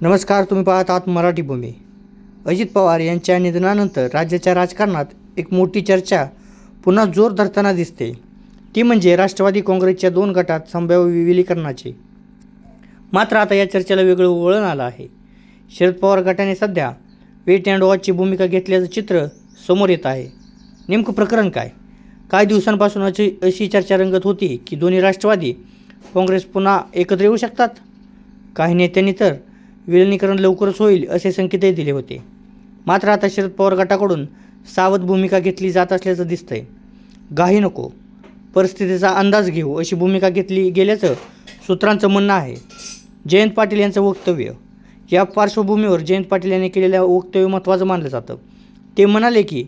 नमस्कार, तुम्ही पाहत आहात मराठी भूमी. अजित पवार यांच्या निधनानंतर राज्याच्या राजकारणात एक मोठी चर्चा पुन्हा जोर धरताना दिसते. ती म्हणजे राष्ट्रवादी काँग्रेसच्या 2 गटात संभाव्य विलीनीकरणाची. मात्र आता या चर्चेला वेगळं वळण आलं आहे. शरद पवार गटाने सध्या वेट अँड वॉचची भूमिका घेतल्याचं चित्र समोर येत आहे. नेमकं प्रकरण काय? काही दिवसांपासून अशी चर्चा रंगत होती की दोन्ही राष्ट्रवादी काँग्रेस पुन्हा एकत्र येऊ शकतात. काही नेत्यांनी तर विलिनीकरण लवकरच होईल असे संकेतही दिले होते. मात्र आता शरद पवार गटाकडून सावध भूमिका घेतली जात असल्याचं दिसतंय. घाई नको, परिस्थितीचा अंदाज घेऊ अशी भूमिका घेतली गेल्याचं सूत्रांचं म्हणणं आहे. जयंत पाटील यांचं वक्तव्य. या पार्श्वभूमीवर जयंत पाटील यांनी केलेलं वक्तव्य महत्त्वाचं मानलं जातं. ते म्हणाले की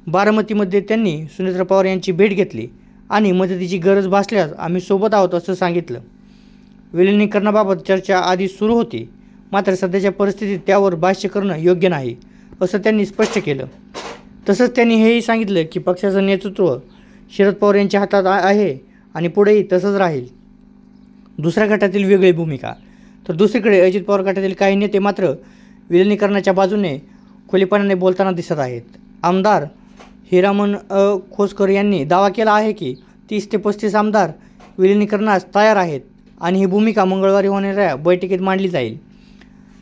बारामतीमध्ये त्यांनी सुनेत्रा पवार यांची भेट घेतली आणि मदतीची गरज भासल्यास आम्ही सोबत आहोत असं सांगितलं. विलिनीकरणाबाबत चर्चा आधी सुरू होती, मात्र सध्याच्या परिस्थितीत त्यावर भाष्य करणं योग्य नाही असं त्यांनी स्पष्ट केलं. तसंच त्यांनी हेही सांगितलं की पक्षाचं नेतृत्व शरद पवार यांच्या हातात आहे आणि पुढेही तसंच राहील. दुसऱ्या गटातील वेगळी भूमिका. तर दुसरीकडे अजित पवार गटातील काही नेते मात्र विलिनीकरणाच्या बाजूने खुलेपणाने बोलताना दिसत आहेत. आमदार हिरामन खोसकर यांनी दावा केला आहे की 30 ते 35 आमदार विलिनीकरणास तयार आहेत आणि ही भूमिका मंगळवारी होणाऱ्या बैठकीत मांडली जाईल.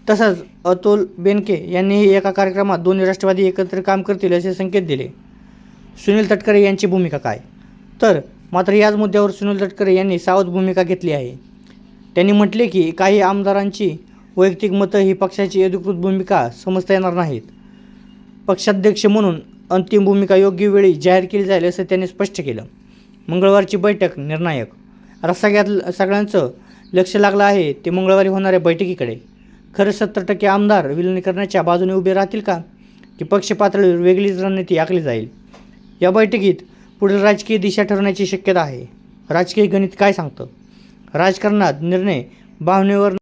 तसंच अतुल बेनके यांनीही एका कार्यक्रमात दोन्ही राष्ट्रवादी एकत्र काम करतील असे संकेत दिले. सुनील तटकरे यांची भूमिका काय? तर मात्र याच मुद्द्यावर सुनील तटकरे यांनी सावध भूमिका घेतली आहे. त्यांनी म्हटले की काही आमदारांची वैयक्तिक मतं ही पक्षाची अधिकृत भूमिका समजता येणार नाहीत. पक्षाध्यक्ष म्हणून अंतिम भूमिका योग्य वेळी जाहीर केली जाईल असं त्यांनी स्पष्ट केलं. मंगळवारची बैठक निर्णायक. आता सगळ्यांचं लक्ष लागलं आहे ते मंगळवारी होणाऱ्या बैठकीकडे. खरं 70% आमदार विलिनीकरणाच्या बाजूने उभे राहतील का, की पक्ष पातळीवर वेगळीच रणनीती आखली जाईल? या बैठकीत पुढील राजकीय दिशा ठरण्याची शक्यता आहे. राजकीय गणित काय सांगतं? राजकारणात निर्णय भावनेवर